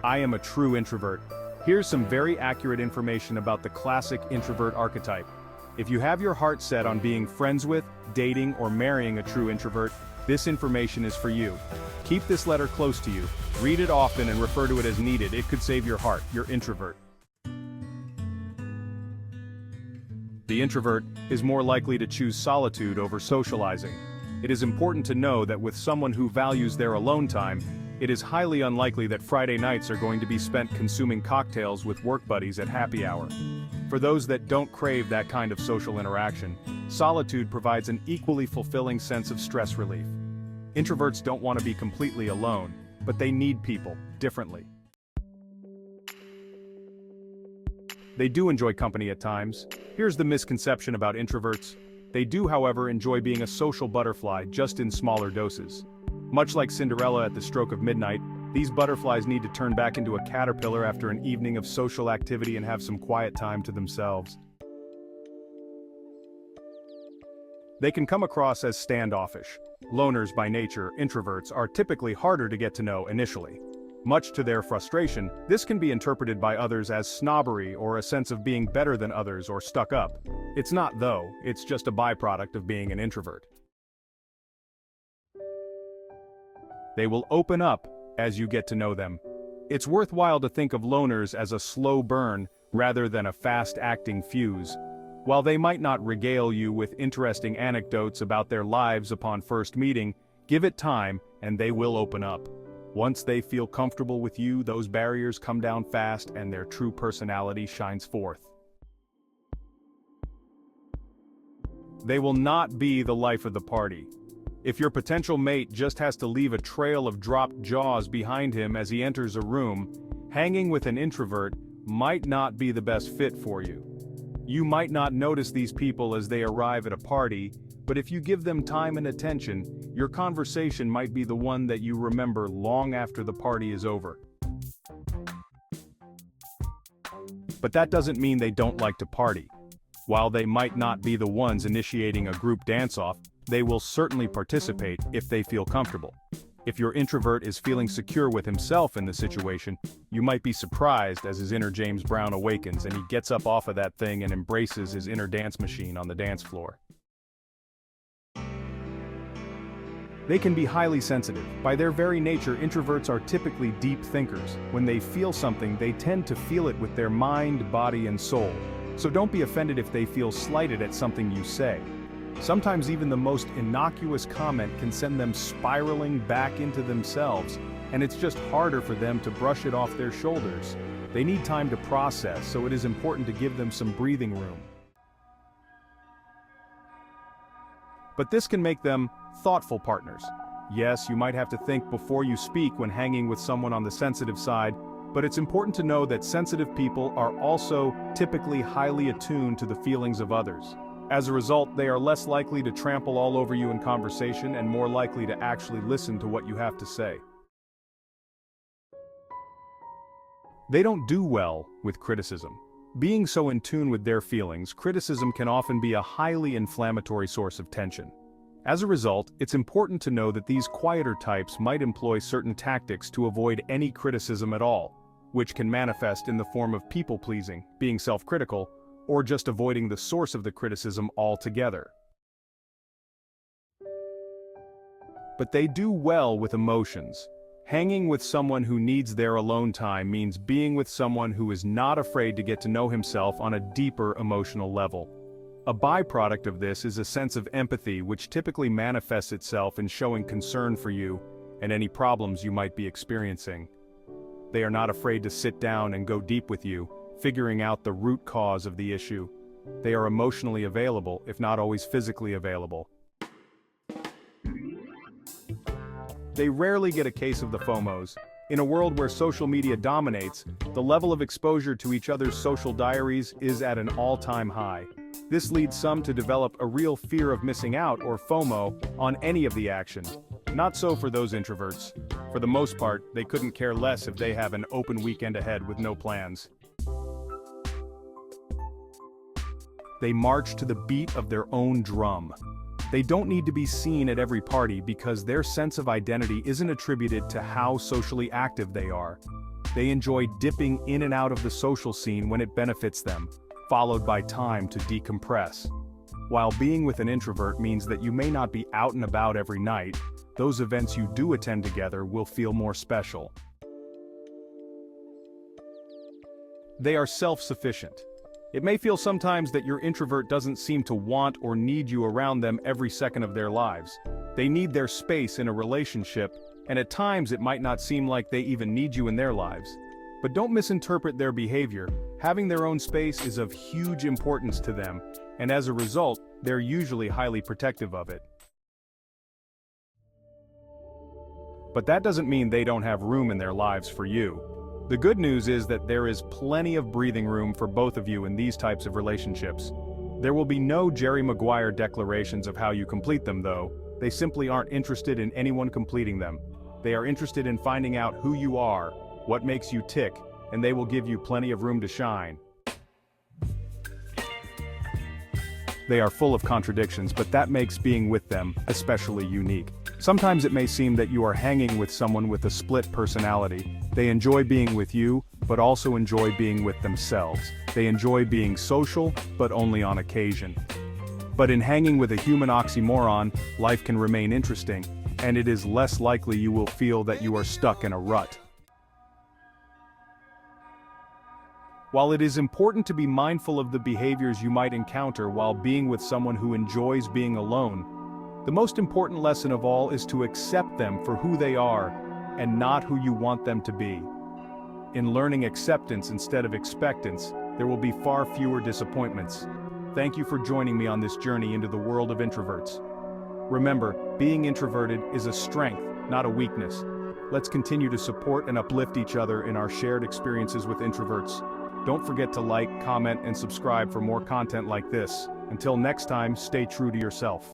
I am a true introvert. Here's some very accurate information about the classic introvert archetype. If you have your heart set on being friends with, dating, or marrying a true introvert, this information is for you. Keep this letter close to you, read it often and refer to it as needed. It could save your heart, your introvert. The introvert is more likely to choose solitude over socializing. It is important to know that with someone who values their alone time, it is highly unlikely that Friday nights are going to be spent consuming cocktails with work buddies at happy hour. For those that don't crave that kind of social interaction, solitude provides an equally fulfilling sense of stress relief. Introverts don't want to be completely alone, but they need people, differently. They do enjoy company at times. Here's the misconception about introverts. They do, however, enjoy being a social butterfly, just in smaller doses. Much like Cinderella at the stroke of midnight, these butterflies need to turn back into a caterpillar after an evening of social activity and have some quiet time to themselves. They can come across as standoffish. Loners by nature, introverts are typically harder to get to know initially. Much to their frustration, this can be interpreted by others as snobbery or a sense of being better than others or stuck up. It's not though, it's just a byproduct of being an introvert. They will open up as you get to know them. It's worthwhile to think of loners as a slow burn rather than a fast-acting fuse. While they might not regale you with interesting anecdotes about their lives upon first meeting, give it time and they will open up. Once they feel comfortable with you, those barriers come down fast and their true personality shines forth. They will not be the life of the party. If your potential mate just has to leave a trail of dropped jaws behind him as he enters a room, hanging with an introvert might not be the best fit for you. You might not notice these people as they arrive at a party, but if you give them time and attention, your conversation might be the one that you remember long after the party is over. But that doesn't mean they don't like to party. While they might not be the ones initiating a group dance-off, they will certainly participate if they feel comfortable. If your introvert is feeling secure with himself in the situation, you might be surprised as his inner James Brown awakens and he gets up off of that thing and embraces his inner dance machine on the dance floor. They can be highly sensitive. By their very nature, introverts are typically deep thinkers. When they feel something, they tend to feel it with their mind, body, and soul. So don't be offended if they feel slighted at something you say. Sometimes even the most innocuous comment can send them spiraling back into themselves, and it's just harder for them to brush it off their shoulders. They need time to process, so it is important to give them some breathing room. But this can make them thoughtful partners. Yes, you might have to think before you speak when hanging with someone on the sensitive side, but it's important to know that sensitive people are also typically highly attuned to the feelings of others. As a result, they are less likely to trample all over you in conversation and more likely to actually listen to what you have to say. They don't do well with criticism. Being so in tune with their feelings, criticism can often be a highly inflammatory source of tension. As a result, it's important to know that these quieter types might employ certain tactics to avoid any criticism at all, which can manifest in the form of people-pleasing, being self-critical, or just avoiding the source of the criticism altogether. But they do well with emotions. Hanging with someone who needs their alone time means being with someone who is not afraid to get to know himself on a deeper emotional level. A byproduct of this is a sense of empathy which typically manifests itself in showing concern for you and any problems you might be experiencing. They are not afraid to sit down and go deep with you, figuring out the root cause of the issue. They are emotionally available, if not always physically available. They rarely get a case of the FOMOs. In a world where social media dominates, the level of exposure to each other's social diaries is at an all-time high. This leads some to develop a real fear of missing out, or FOMO, on any of the action. Not so for those introverts. For the most part, they couldn't care less if they have an open weekend ahead with no plans. They march to the beat of their own drum. They don't need to be seen at every party because their sense of identity isn't attributed to how socially active they are. They enjoy dipping in and out of the social scene when it benefits them, followed by time to decompress. While being with an introvert means that you may not be out and about every night, those events you do attend together will feel more special. They are self-sufficient. It may feel sometimes that your introvert doesn't seem to want or need you around them every second of their lives. They need their space in a relationship, and at times it might not seem like they even need you in their lives. But don't misinterpret their behavior. Having their own space is of huge importance to them, and as a result, they're usually highly protective of it. But that doesn't mean they don't have room in their lives for you. The good news is that there is plenty of breathing room for both of you in these types of relationships. There will be no Jerry Maguire declarations of how you complete them though. They simply aren't interested in anyone completing them. They are interested in finding out who you are, what makes you tick, and they will give you plenty of room to shine. They are full of contradictions, but that makes being with them especially unique. Sometimes it may seem that you are hanging with someone with a split personality. They enjoy being with you, but also enjoy being with themselves. They enjoy being social, but only on occasion. But in hanging with a human oxymoron, life can remain interesting, and it is less likely you will feel that you are stuck in a rut. While it is important to be mindful of the behaviors you might encounter while being with someone who enjoys being alone, the most important lesson of all is to accept them for who they are and not who you want them to be. In learning acceptance instead of expectance, there will be far fewer disappointments. Thank you for joining me on this journey into the world of introverts. Remember, being introverted is a strength, not a weakness. Let's continue to support and uplift each other in our shared experiences with introverts. Don't forget to like, comment, and subscribe for more content like this. Until next time, stay true to yourself.